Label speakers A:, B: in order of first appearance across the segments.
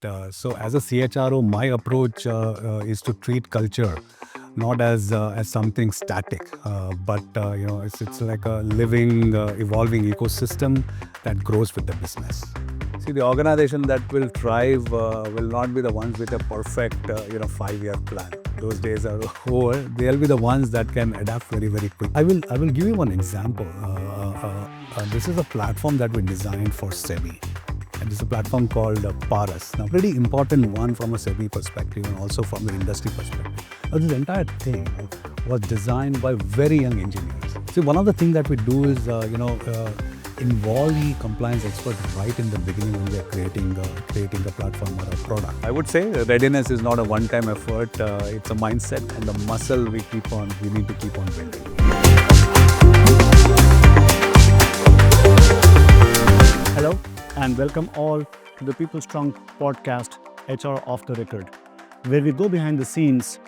A: So as a CHRO, my approach is to treat culture not as something static, but it's like a living, evolving ecosystem that grows with the business. See, the organization that will thrive will not be the ones with a perfect 5-year plan. Those days are over. They'll be the ones that can adapt very very quick. I will give you one example. This is a platform that we designed for SEBI. And it's a platform called Paras. Now, pretty important one from a SEBI perspective and also from the industry perspective. Now, this entire thing was designed by very young engineers. See, one of the things that we do is, involve the compliance expert right in the beginning when we are creating a platform or a product. I would say readiness is not a one-time effort. It's a mindset and the muscle we need to keep on building.
B: Hello and welcome all to the PeopleStrong podcast, HR Off the Record, where we go behind the scenes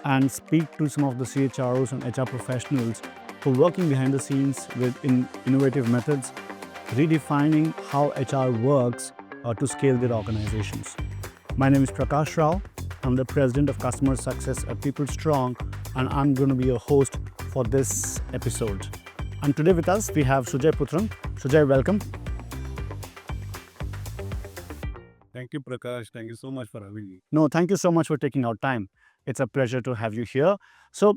B: and speak to some of the CHROs and HR professionals who are working behind the scenes with innovative methods, redefining how HR works to scale their organizations. My name is Prakash Rao. I'm the President of Customer Success at PeopleStrong, and I'm going to be your host for this episode. And today with us, we have Sujay Puthran. Sujay, welcome.
A: Thank you, Prakash. Thank you so much for having me.
B: No, thank you so much for taking our time. It's a pleasure to have you here. So,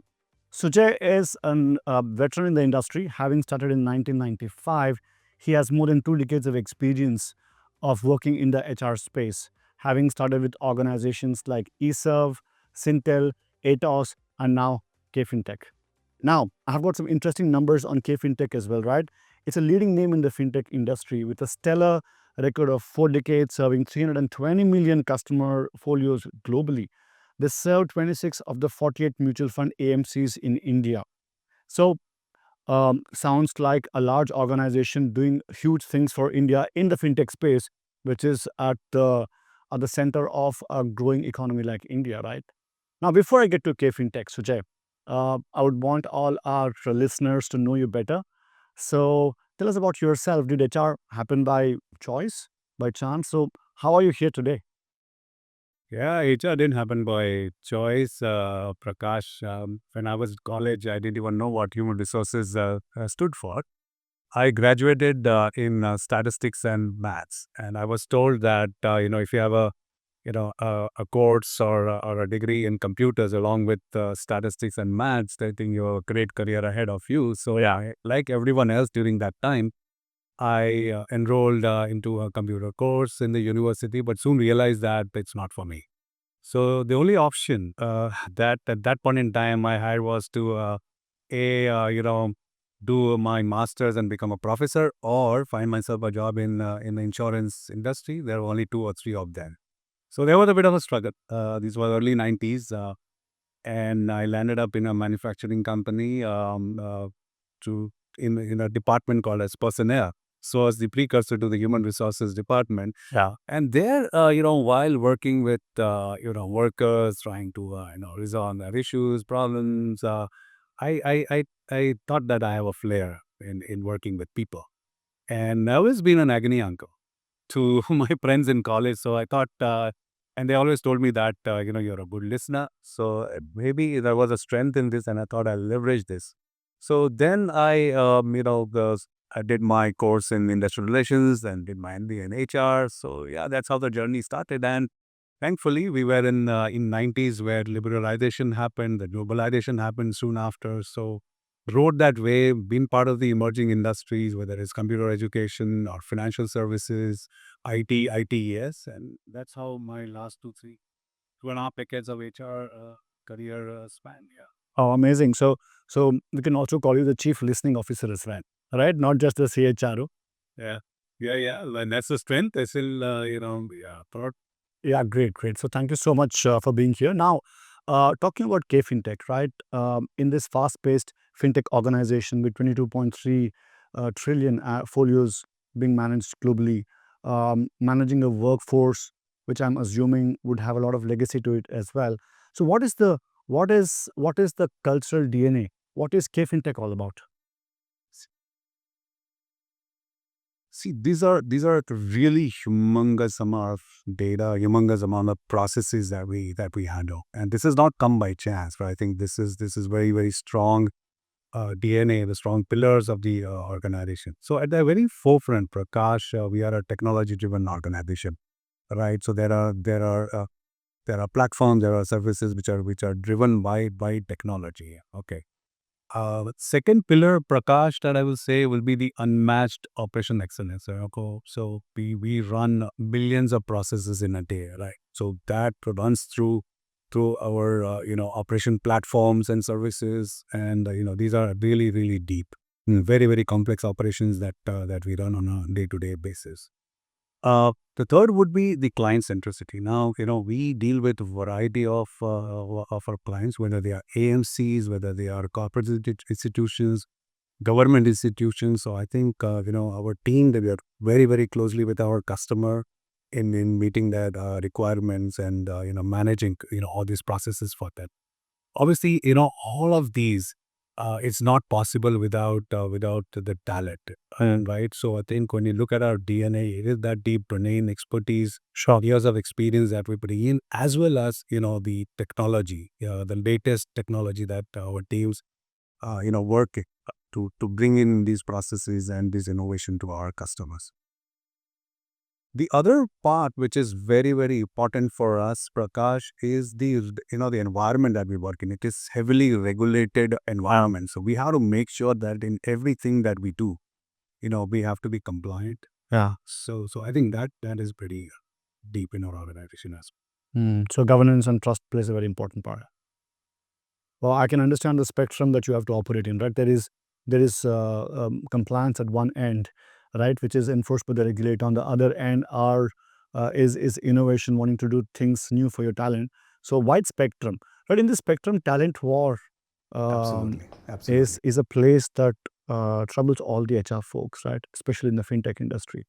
B: Sujay is a veteran in the industry, having started in 1995. He has more than 2 decades of experience of working in the HR space, having started with organizations like eServe, Sintel, Atos, and now Kfintech. Now, I've got some interesting numbers on Kfintech as well, right? It's a leading name in the fintech industry with a stellar record of 4 decades, serving 320 million customer folios globally. They serve 26 of the 48 mutual fund AMCs in India. So, sounds like a large organization doing huge things for India in the fintech space, which is at the center of a growing economy like India, right? Now, before I get to Kfintech, Sujay, I would want all our listeners to know you better. So, tell us about yourself. Did HR happen by choice, by chance? So, how are you here today?
A: Yeah, HR didn't happen by choice, Prakash. When I was in college, I didn't even know what human resources stood for. I graduated in statistics and maths, and I was told that if you have a course or a degree in computers along with statistics and maths, I think you have a great career ahead of you. So yeah, like everyone else during that time, I enrolled into a computer course in the university, but soon realized that it's not for me. So the only option that at that point in time I had was to a do my masters and become a professor, or find myself a job in the insurance industry. There were only 2 or 3 of them, so there was a bit of a struggle. These were early 90s, and I landed up in a manufacturing company to in a department called as personnel. So as the precursor to the human resources department.
B: Yeah.
A: And there, while working with, workers, trying to, resolve their issues, problems, I thought that I have a flair in working with people. And I always been an agony uncle to my friends in college. So I thought, and they always told me that, you're a good listener. So maybe there was a strength in this, and I thought I'll leverage this. So then I did my course in industrial relations and did my MBA in HR. So yeah, that's how the journey started. And thankfully, we were in 90s where liberalization happened, the globalization happened soon after. So rode that way, been part of the emerging industries, whether it's computer education or financial services, IT, ITES, and that's how my last 2.5 decades of HR career span. Yeah.
B: Oh, amazing. So we can also call you the chief listening officer as well, right? Not just the CHRO.
A: Yeah. Yeah, yeah. And that's the strength. I still, yeah, proud.
B: Yeah, great, great. So thank you so much for being here. Now, talking about Kfintech, right? In this fast-paced fintech organization with 22.3 trillion folios being managed globally, managing a workforce, which I'm assuming would have a lot of legacy to it as well. So, what is the cultural DNA? What is Kfintech all about?
A: See, these are really humongous amount of data, humongous amount of processes that we handle, and this has not come by chance. Right? I think this is very very strong DNA, the strong pillars of the organization. So at the very forefront, Prakash, we are a technology-driven organization, right? So there are platforms, there are services which are driven by technology. Okay. Second pillar, Prakash, that I will say will be the unmatched operation excellence. Okay? So we run millions of processes in a day, right? So that runs through our operation platforms and services, and these are really really deep, very very complex operations that we run on a day to day basis. The third would be the client centricity. Now, we deal with a variety of our clients, whether they are AMCs, whether they are corporate institutions, government institutions. So I think, our team, that we are very, very closely with our customer in meeting their requirements and, managing, all these processes for them. Obviously, all of these, it's not possible without the talent, and right. So I think when you look at our DNA, it is that deep domain expertise, years of experience that we bring in, as well as the technology, the latest technology that our teams work to bring in these processes and this innovation to our customers. The other part, which is very, very important for us, Prakash, is the environment that we work in. It is heavily regulated environment. So we have to make sure that in everything that we do, we have to be compliant.
B: Yeah.
A: So I think that is pretty deep in our organization as
B: So governance and trust plays a very important part. Well, I can understand the spectrum that you have to operate in, right? There is compliance at one end, right, which is enforced by the regulator. On the other end, is innovation, wanting to do things new for your talent. So wide spectrum, right? In this spectrum, talent war
A: well.
B: um,
A: Absolutely, absolutely.
B: is a place that troubles all the HR folks, right? Especially in the fintech industry.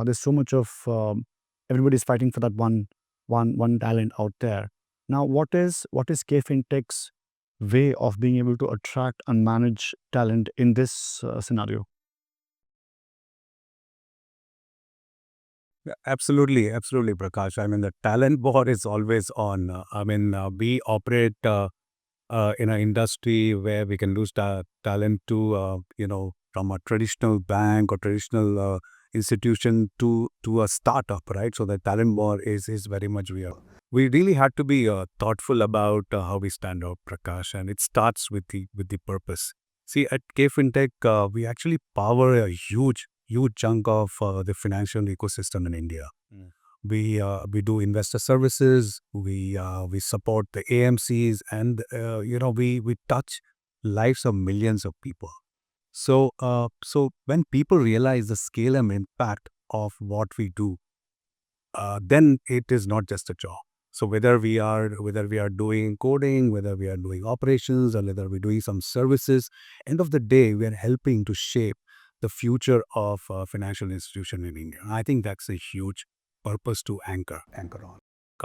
B: There's so much of everybody's fighting for that one talent out there. Now, what is Kfintech's way of being able to attract and manage talent in this scenario?
A: Yeah, absolutely, absolutely, Prakash. I mean, the talent war is always on. I mean, we operate in an industry where we can lose talent to, from a traditional bank or traditional institution to a startup, right? So the talent war is very much real. We really had to be thoughtful about how we stand out, Prakash, and it starts with the purpose. See, at KFintech, we actually power a huge chunk of the financial ecosystem in India. We do investor services. We support the AMCs, and we touch lives of millions of people. So when people realize the scale and impact of what we do, then it is not just a job. So whether we are doing coding, whether we are doing operations, or whether we're doing some services, end of the day we are helping to shape the future of financial institution in India. I think that's a huge purpose to anchor on.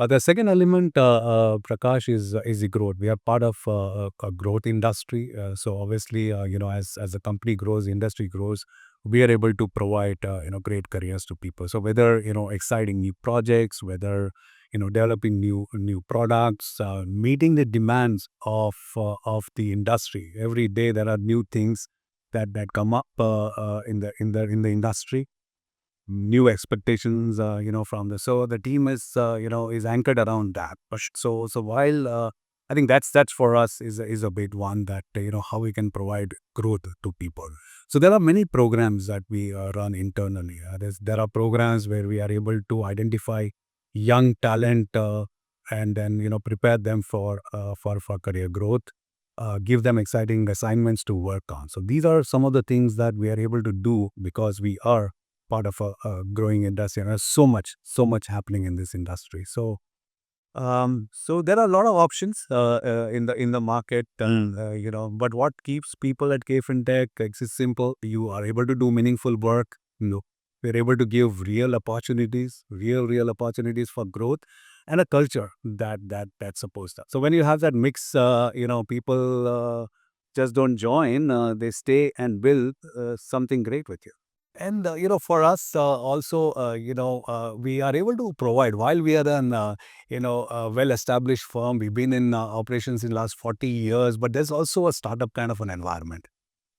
A: The second element, Prakash, is the growth. We are part of a growth industry. So obviously, as the company grows, the industry grows, we are able to provide great careers to people. So whether exciting new projects, whether developing new products, meeting the demands of the industry. Every day there are new things that come up in the industry, new expectations, from the team is anchored around that. But so while I think that's for us is a big one, that how we can provide growth to people. So there are many programs that we run internally. There are programs where we are able to identify young talent, and then prepare them for career growth, give them exciting assignments to work on. So these are some of the things that we are able to do because we are part of a growing industry, and there's so much happening in this industry. So there are a lot of options in the market, and but what keeps people at KFintech is simple. You are able to do meaningful work. We're able to give real opportunities for growth, and a culture that supports that. So when you have that mix, people just don't join; they stay and build something great with you. And for us also, we are able to provide while we are an a well-established firm. We've been in operations in last 40 years, but there's also a startup kind of an environment.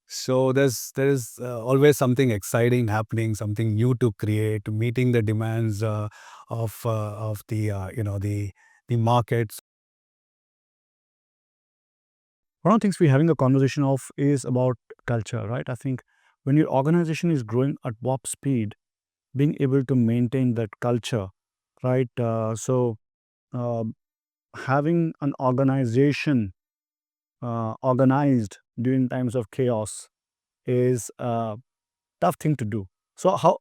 A: So there's always something exciting happening, something new to create, meeting the demands of the markets.
B: One of the things we're having a conversation of is about culture, right? I think when your organization is growing at warp speed, being able to maintain that culture, right? Uh, Having an organization organized during times of chaos is a tough thing to do. So how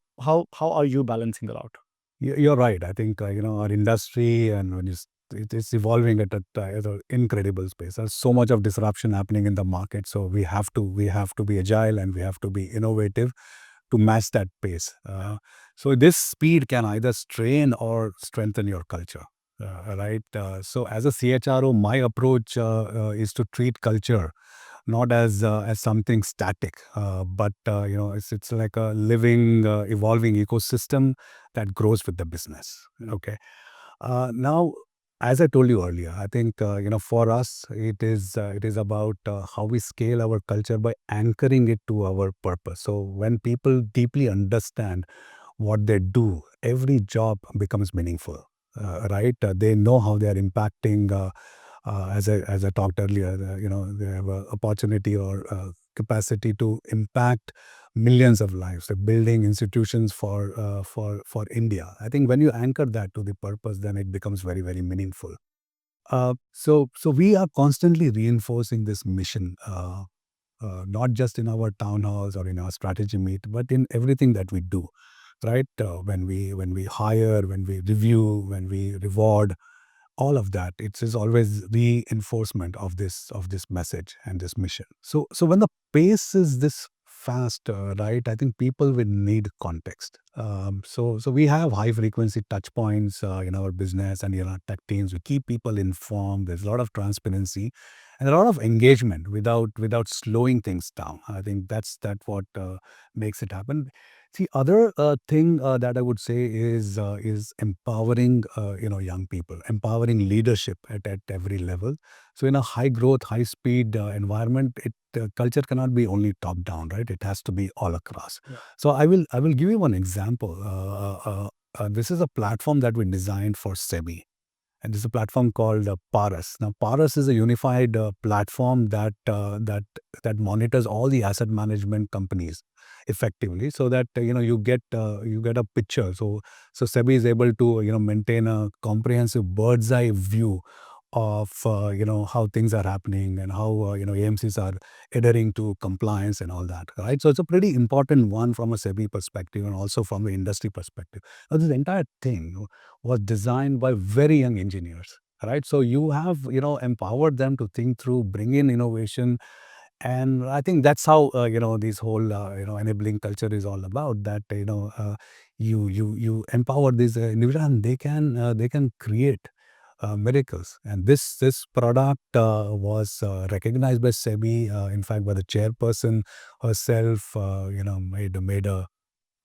B: are you balancing it out?
A: You're right. I think our industry and it is evolving at an incredible pace. There's so much of disruption happening in the market, so we have to be agile and we have to be innovative to match that pace. So this speed can either strain or strengthen your culture. Right. So as a CHRO, my approach is to treat culture not as something static, but it's like a living, evolving ecosystem that grows with the business. Okay. Now, as I told you earlier, I think for us it is about how we scale our culture by anchoring it to our purpose. So when people deeply understand what they do, every job becomes meaningful. Right? They know how they are impacting. As I talked earlier, they have an opportunity or capacity to impact millions of lives. They're building institutions for India. I think when you anchor that to the purpose, then it becomes very, very meaningful. So we are constantly reinforcing this mission, not just in our town halls or in our strategy meet, but in everything that we do. Right? When we hire, when we review, when we reward, all of that, it is always reinforcement of this message and this mission. So when the pace is this fast, right, I think people will need context. So we have high frequency touch points in our business and in our tech teams. We keep people informed. There's a lot of transparency and a lot of engagement without slowing things down. I think that what makes it happen. See, other thing that I would say is empowering young people, empowering leadership at every level. So in a high growth, high speed environment, culture cannot be only top down, right? It has to be all across.
B: Yeah.
A: So I will give you one example. This is a platform that we designed for SEBI, and this is a platform called Paras. Now, Paras is a unified platform that monitors all the asset management companies effectively, so that you get a picture. So SEBI is able to maintain a comprehensive bird's eye view of how things are happening and how AMCs are adhering to compliance and all that, right? So it's a pretty important one from a SEBI perspective and also from the industry perspective. Now, this entire thing was designed by very young engineers, right? So you have empowered them to think through, bring in innovation, and I think that's how this whole enabling culture is all about. That you empower these individuals, and they can create miracles. And this product was recognized by SEBI. In fact, by the chairperson herself, made a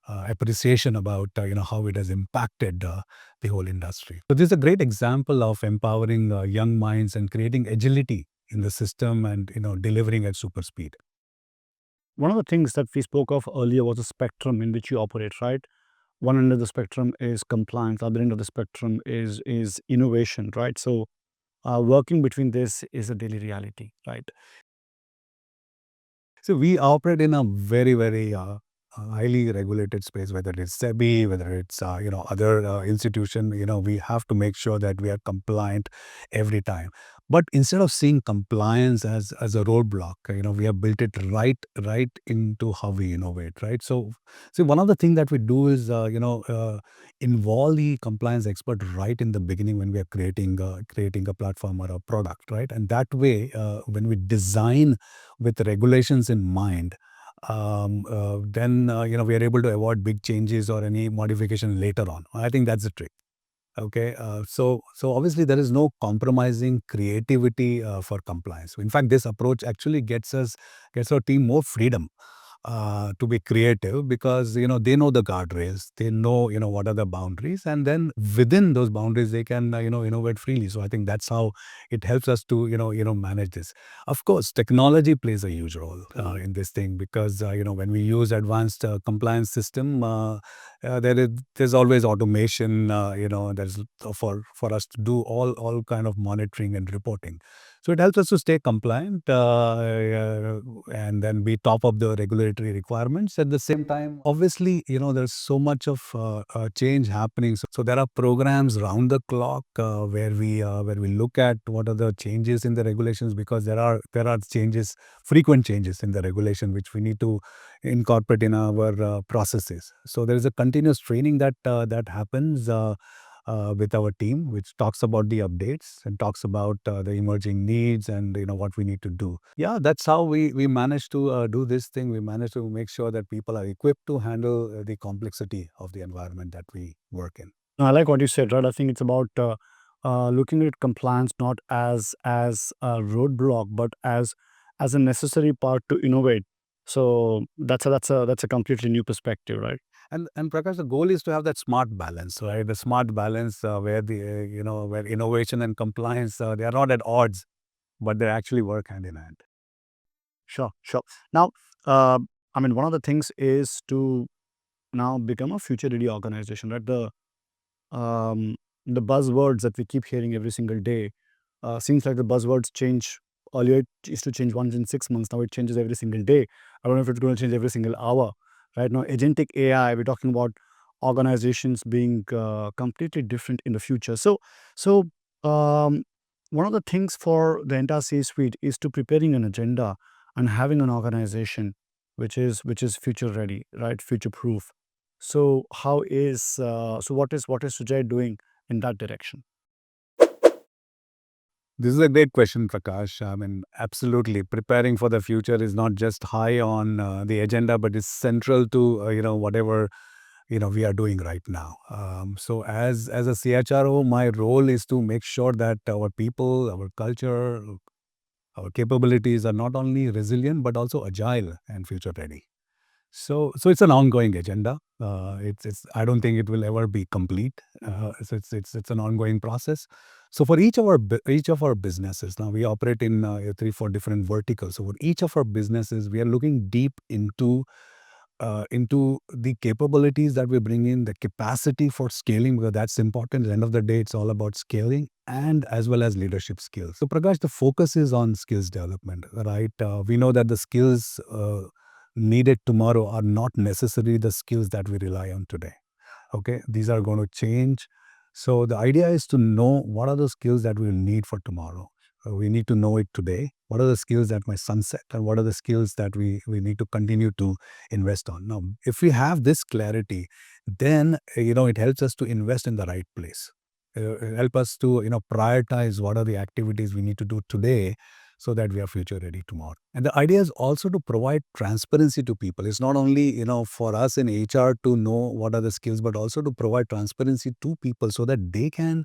A: appreciation about how it has impacted the whole industry. So this is a great example of empowering young minds and creating agility in the system and delivering at super speed.
B: One of the things that we spoke of earlier was the spectrum in which you operate, right? One end of the spectrum is compliance, other end of the spectrum is innovation, right? So working between this is a daily reality, right?
A: So we operate in a very, very highly regulated space, whether it's SEBI, whether it's other institution. We have to make sure that we are compliant every time. But instead of seeing compliance as a roadblock, we have built it right into how we innovate, right? So, see, one of the things that we do is involve the compliance expert right in the beginning when we are creating a platform or a product, right? And that way, when we design with regulations in mind, then we are able to avoid big changes or any modification later on. I think that's the trick. Okay, so obviously there is no compromising creativity for compliance. In fact, this approach actually gets our team more freedom. to be creative, because they know the guardrails, they know what are the boundaries, and then within those boundaries they can innovate freely. So I think that's how it helps us to manage this. Of course, technology plays a huge role in this thing, because when we use advanced compliance system, there's always automation, there's for us to do all kind of monitoring and reporting. So it helps us to stay compliant, and then be top of the regulatory requirements. At the same time, obviously, there's so much of change happening. So there are programs round the clock where we look at what are the changes in the regulations, because there are changes, frequent changes in the regulation, which we need to incorporate in our processes. So there is a continuous training that happens. With our team, which talks about the updates and talks about the emerging needs and what we need to do. Yeah, that's how we manage to do this thing. We manage to make sure that people are equipped to handle the complexity of the environment that we work in.
B: I like what you said, right? I think it's about looking at compliance not as a roadblock, but as a necessary part to innovate. So that's a completely new perspective, right?
A: And Prakash, the goal is to have that smart balance, right? The smart balance where the where innovation and compliance, they are not at odds, but they actually work hand in hand.
B: Sure, sure. Now, uh, I mean, one of the things is to now become a future-ready organization, right? Um, the buzzwords that we keep hearing every single day seems like the buzzwords change. Earlier, it used to change once in 6 months. Now it changes every single day. I don't know if it's going to change every single hour. Right now, agentic AI. We're talking about organizations being completely different in the future. So um, one of the things for the entire C-suite is to preparing an agenda and having an organization which is future ready, right? Future proof. So what is Sujay doing in that direction?
A: This is a great question, Prakash. I mean, absolutely. Preparing for the future is not just high on the agenda, but it's central to whatever we are doing right now. So as a CHRO, my role is to make sure that our people, our culture, our capabilities are not only resilient but also agile and future ready. So it's an ongoing agenda. It's I don't think it will ever be complete. So it's an ongoing process. So for each of our businesses, now we operate in 3 4 different verticals. So for each of our businesses, we are looking deep into the capabilities that we bring in, the capacity for scaling, because that's important. At the end of the day, it's all about scaling and as well as leadership skills. So Prakash, the focus is on skills development, right? We know that the skills needed tomorrow are not necessarily the skills that we rely on today. Okay, these are going to change. So the idea is to know what are the skills that we'll need for tomorrow. We need to know it today. What are the skills that might sunset, and what are the skills that we need to continue to invest on? Now, if we have this clarity, then it helps us to invest in the right place. Help us to prioritize what are the activities we need to do today, so that we are future ready tomorrow. And the idea is also to provide transparency to people. It's not only for us in HR to know what are the skills, but also to provide transparency to people, so that they can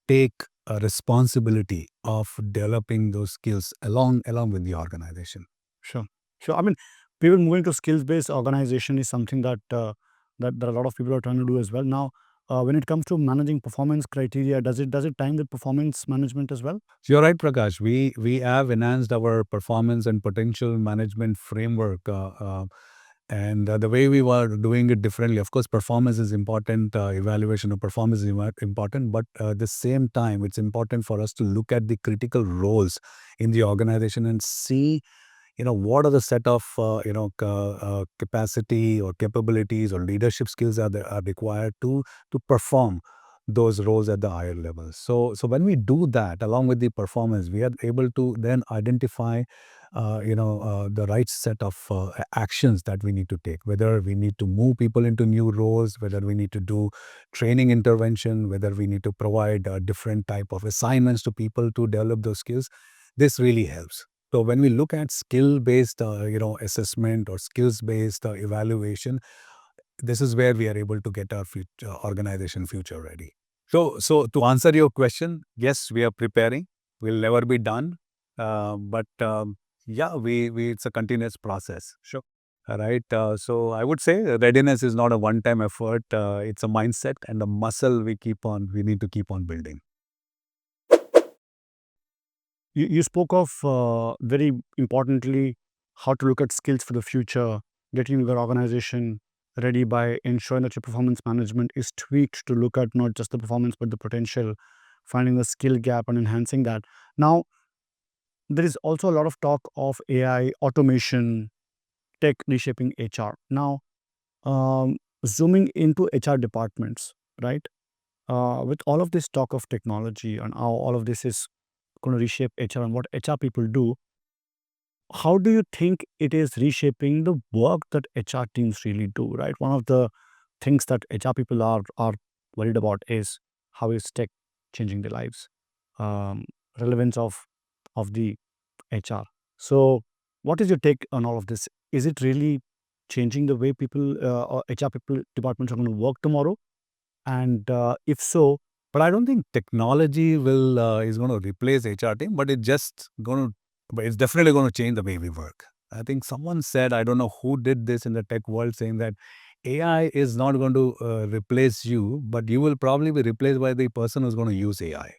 A: take a responsibility of developing those skills along with the organization.
B: Sure, sure. I mean, people moving to skills-based organization is something that a lot of people are trying to do as well. Now, when it comes to managing performance criteria, does it time with performance management as well?
A: So you're right, Prakash. We have enhanced our performance and potential management framework, and the way we were doing it differently. Of course, performance is important. Evaluation of performance is important, but at the same time, it's important for us to look at the critical roles in the organization and see what are the set of capacity or capabilities or leadership skills are required to perform those roles at the higher level. So when we do that along with the performance, we are able to then identify the right set of actions that we need to take, whether we need to move people into new roles, whether we need to do training intervention, whether we need to provide different type of assignments to people to develop those skills. This really helps. So when we look at skill-based, assessment or skills-based evaluation, this is where we are able to get our organization future ready. So to answer your question, yes, we are preparing. We'll never be done, but Yeah, we it's a continuous process. Sure. Right. So I would say readiness is not a one-time effort. It's a mindset and a muscle we need to keep on building.
B: You spoke of very importantly how to look at skills for the future, getting your organization ready by ensuring that your performance management is tweaked to look at not just the performance but the potential, finding the skill gap and enhancing that. Now, there is also a lot of talk of AI, automation, tech reshaping HR. Now, zooming into HR departments, right? With all of this talk of technology and how all of this is going to reshape HR and what HR people do, how do you think it is reshaping the work that HR teams really do, right? One of the things that HR people are worried about is how is tech changing their lives, um, relevance of the HR. So, what is your take on all of this? Is it really changing the way people or HR people departments are going to work tomorrow? And if so,
A: But I don't think technology will is going to replace HR team, but but it's definitely going to change the way we work. I think someone said, I don't know who did this in the tech world, saying that AI is not going to replace you, but you will probably be replaced by the person who's going to use AI.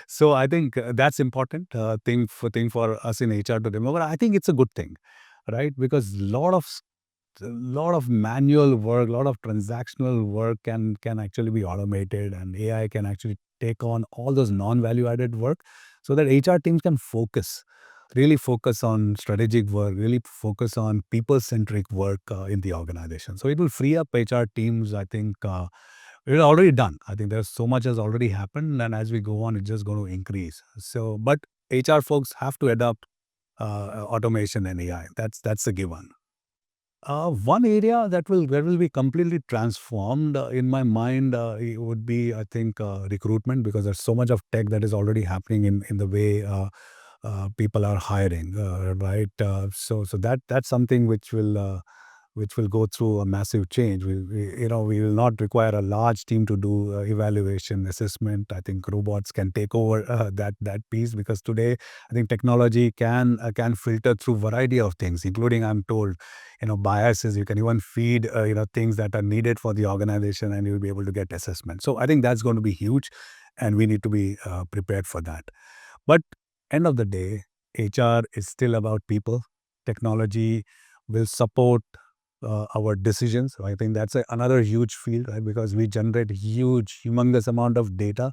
A: So I think that's important thing for us in HR to remember. I think it's a good thing, right? Because a lot of manual work, a lot of transactional work can actually be automated, and AI can actually take on all those non-value added work, so that HR teams can really focus on strategic work, really focus on people-centric work in the organization. So it will free up HR teams. I think it's already done. I think there's so much has already happened, and as we go on, it's just going to increase. So, but HR folks have to adopt automation and AI. That's a given. One area that will be completely transformed in my mind it would be, I think, recruitment, because there's so much of tech that is already happening in the way people are hiring, right? So that's something which will go through a massive change. We will not require a large team to do evaluation, assessment. I think robots can take over that piece, because today I think technology can filter through variety of things, including, I'm told, biases. You can even feed things that are needed for the organization, and you'll be able to get assessment. So I think that's going to be huge, and we need to be prepared for that. But end of the day, HR is still about people. Technology will support our decisions. So I think that's another huge field, right? Because we generate humongous amount of data.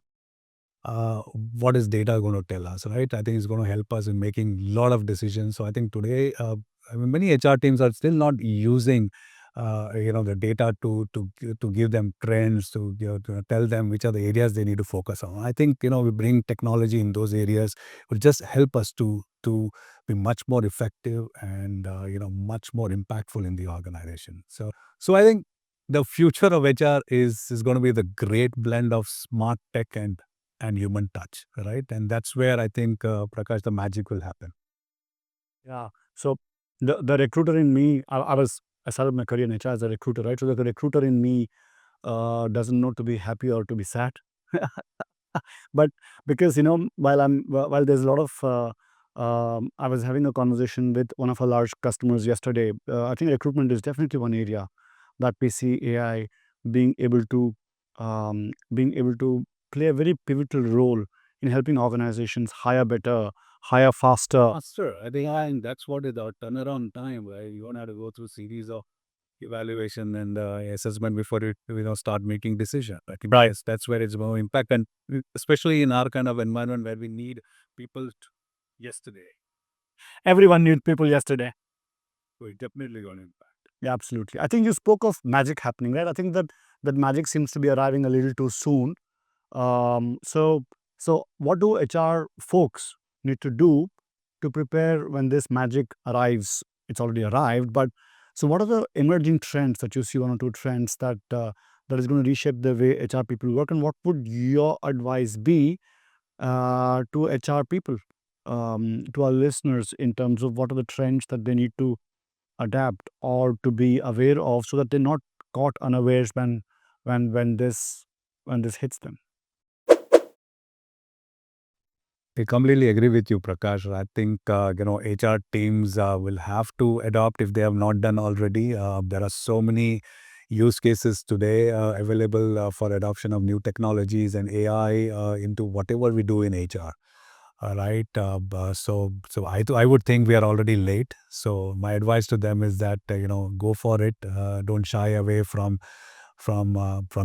A: What is data going to tell us, right? I think it's going to help us in making a lot of decisions. So I think today, I mean, many HR teams are still not using, the data to give them trends, to tell them which are the areas they need to focus on. I think we bring technology in those areas will just help us to be much more effective and much more impactful in the organization. So I think the future of HR is going to be the great blend of smart tech and human touch, right? And that's where I think, Prakash, the magic will happen.
B: yeah, so the recruiter in me, I started my career in HR as a recruiter, right? So the recruiter in me doesn't know to be happy or to be sad. But because while there's a lot of I was having a conversation with one of our large customers yesterday. I think recruitment is definitely one area that we see AI being able to being able to play a very pivotal role in helping organizations hire better, hire faster.
A: Faster. I think and that's what is our turnaround time, right? You don't have to go through series of evaluation and assessment before you start making decision. I think
B: Right.
A: that's where it's more impact, and especially in our kind of environment where we need people yesterday,
B: Everyone needs people yesterday.
A: so it's definitely going to impact.
B: Yeah, absolutely. I think you spoke of magic happening, right? I think that magic seems to be arriving a little too soon. So what do HR folks need to do to prepare when this magic arrives? It's already arrived, but so what are the emerging trends that you see, one or two trends that is going to reshape the way HR people work, and what would your advice be to HR people, to our listeners, in terms of what are the trends that they need to adapt or to be aware of, so that they're not caught unawares when this hits them?
A: I completely agree with you, Prakash. I think HR teams will have to adopt if they have not done already. There are so many use cases today available for adoption of new technologies and AI into whatever we do in HR. Right. I would think we are already late. So my advice to them is that go for it. Don't shy away from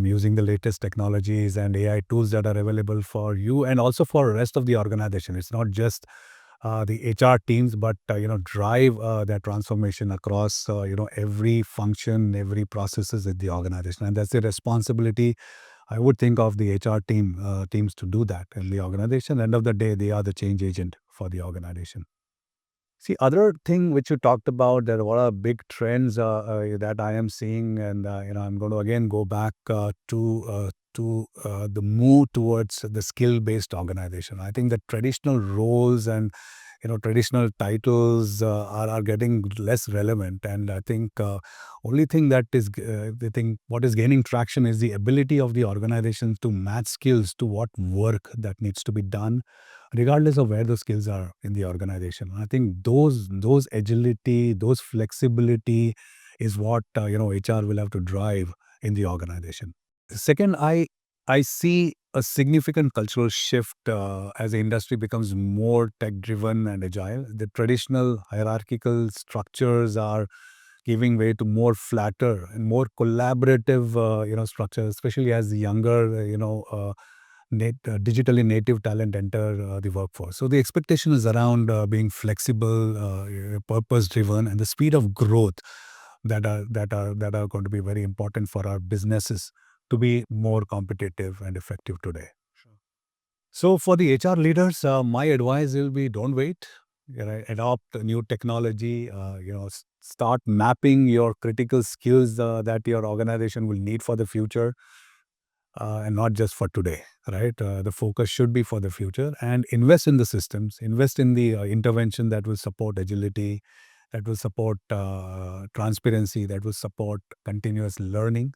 A: using the latest technologies and AI tools that are available for you and also for the rest of the organization. It's not just the HR teams, but drive that transformation across every function, every processes in the organization, and that's the responsibility. I would think of the HR teams to do that in the organization. End of the day, they are the change agent for the organization. See, other thing which you talked about, there are a lot of big trends that I am seeing, and I'm going to again go back to the move towards the skill-based organization. I think the traditional roles and traditional titles are getting less relevant, and I think only thing that is the thing what is gaining traction is the ability of the organization to match skills to what work that needs to be done regardless of where the skills are in the organization. I think those agility, those flexibility is what HR will have to drive in the organization. Second, I see a significant cultural shift as the industry becomes more tech driven and agile. The traditional hierarchical structures are giving way to more flatter and more collaborative structures, especially as the younger digitally native talent enter the workforce. So the expectation is around being flexible, purpose driven, and the speed of growth that are going to be very important for our businesses to be more competitive and effective today. So for the HR leaders, my advice will be don't wait. Adopt a new technology. Start mapping your critical skills that your organization will need for the future, and not just for today. Right, the focus should be for the future, and invest in the systems. Invest in the intervention that will support agility, that will support transparency, that will support continuous learning.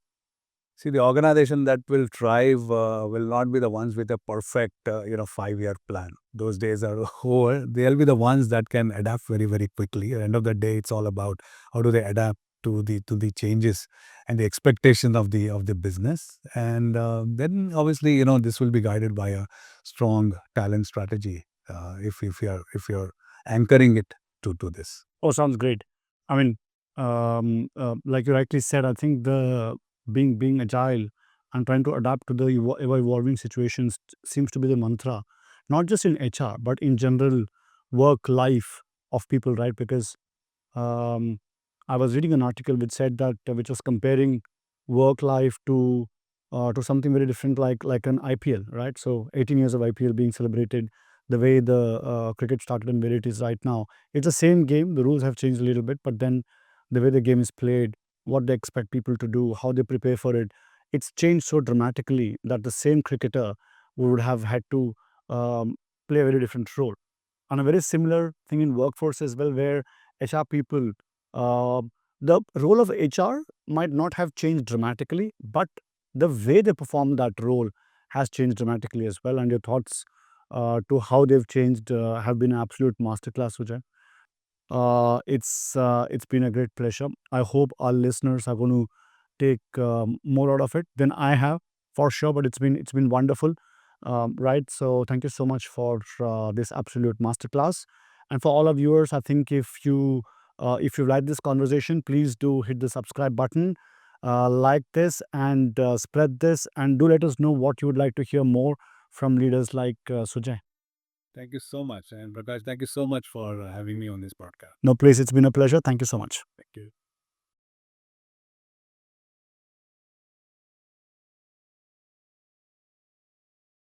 A: See, the organization that will thrive will not be the ones with a perfect, 5-year plan. Those days are over. They'll be the ones that can adapt very, very quickly. At the end of the day, it's all about how do they adapt to the changes and the expectation of the business. And then, obviously, this will be guided by a strong talent strategy. If you're anchoring it to this.
B: Oh, sounds great. I mean, like you rightly said, I think the being agile and trying to adapt to the ever evolving situations seems to be the mantra, not just in HR but in general work life of people, right? Because um, I was reading an article which said that which was comparing work life to something very different, like an IPL, right? So 18 years of IPL being celebrated, the way the cricket started and where it is right now. It's the same game. The rules have changed a little bit, but then the way the game is played, what they expect people to do, how they prepare for it, it's changed so dramatically that the same cricketer would have had to um, play a very different role. And a very similar thing in workforce as well, where HR people, uh, the role of HR might not have changed dramatically, but the way they perform that role has changed dramatically as well. And your thoughts to how they've changed have been an absolute masterclass, Sujay. It's been a great pleasure. I hope our listeners are going to take more out of it than I have, for sure. But it's been wonderful, right? So thank you so much for this absolute masterclass, and for all our viewers, I think if you like this conversation, please do hit the subscribe button, like this, and spread this, and do let us know what you would like to hear more from leaders like Sujay.
A: Thank you so much, and Prakash, thank you so much for having me on this podcast.
B: No, please, it's been a pleasure. Thank you so much.